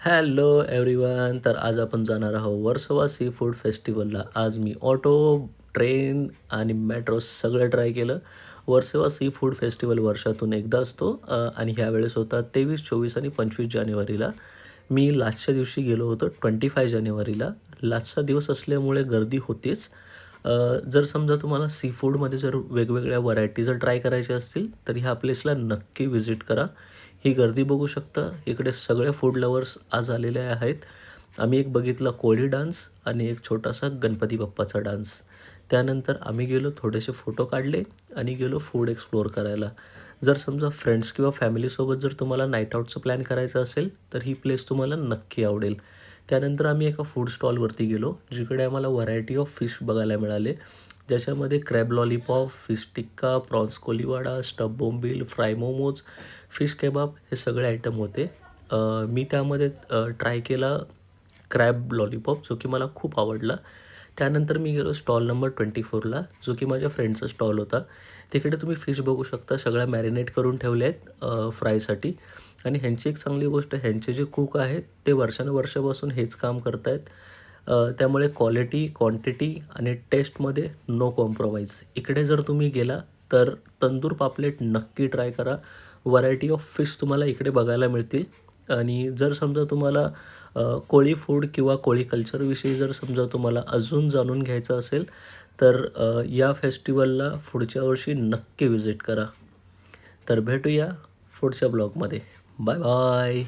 Hello everyone. तर आज आपण जाणार आहोत वर्सोवा सी फूड फेस्टिवलला. आज मी ऑटो, ट्रेन आणि मेट्रो सगळं ट्राय केलं. वर्सोवा सी फूड फेस्टिवल वर्षातून एकदा असतो आणि ह्यावेळेस होता 23, 24 आणि 25 जानेवारीला. मी लास्टच्या दिवशी गेलो होतो 25 जानेवारीला. लास्टचा दिवस असल्यामुळे गर्दी होतीच. जर समजा तुम्हाला सी फूडमध्ये जर वेगवेगळ्या व्हरायटी जर ट्राय करायच्या असतील, तर ह्या प्लेसला नक्की व्हिजिट करा. ही गर्दी बघू शकता. इकडे सगळे फूड लवर्स आज आलेले आहेत. आम्ही एक बघितला कोळी डान्स आणि एक छोटासा गणपती बाप्पाचा डान्स. त्यानंतर आम्ही गेलो, थोडेसे फोटो काढले आणि गेलो फूड एक्सप्लोअर करायला. जर समजा फ्रेंड्स किंवा फॅमिलीसोबत जर तुम्हाला नाईट आउटचं प्लॅन करायचं असेल, तर ही प्लेस तुम्हाला नक्की आवडेल. त्यानंतर आम्ही एका फूड स्टॉलवरती गेलो, जिकडे आम्हाला व्हरायटी ऑफ फिश बघायला मिळाले. ज्याच्यामध्ये क्रॅब लॉलीपॉप, फिश टिक्का, प्रॉन्स कोलीवाडा, स्टफ बोंबील, फ्राय मोमोज, फिश केबाब हे सगळे आयटम होते. मी त्यामध्ये ट्राय केला क्रॅब लॉलीपॉप, जो की मला खूप आवडला. त्यानंतर मी गेलो स्टॉल नंबर 24ला, जो की माझ्या फ्रेंडचा स्टॉल होता. तिकडे तुम्ही फिश बघू शकता, सगळ्या मॅरिनेट करून ठेवल्या आहेत फ्रायसाठी. आणि ह्यांची एक चांगली गोष्ट, ह्यांचे जे कुक आहेत ते वर्षानुवर्षापासून हेच काम करत आहेत. त्यामुळे क्वालिटी, क्वांटिटी आणि टेस्टमध्ये नो कॉम्प्रोमाइज. इकडे जर तुम्ही गेला तर तंदूर पापलेट नक्की ट्राय करा. व्हरायटी ऑफ फिश तुम्हाला इकडे बघायला मिळतील. आणि जर समजा तुम्हाला कोळी फूड किंवा कोळी कल्चरविषयी जर समजा तुम्हाला अजून जाणून घ्यायचं असेल, तर या फेस्टिवलला पुढच्या वर्षी नक्की व्हिजिट करा. तर भेटूया पुढच्या ब्लॉगमध्ये. Bye bye.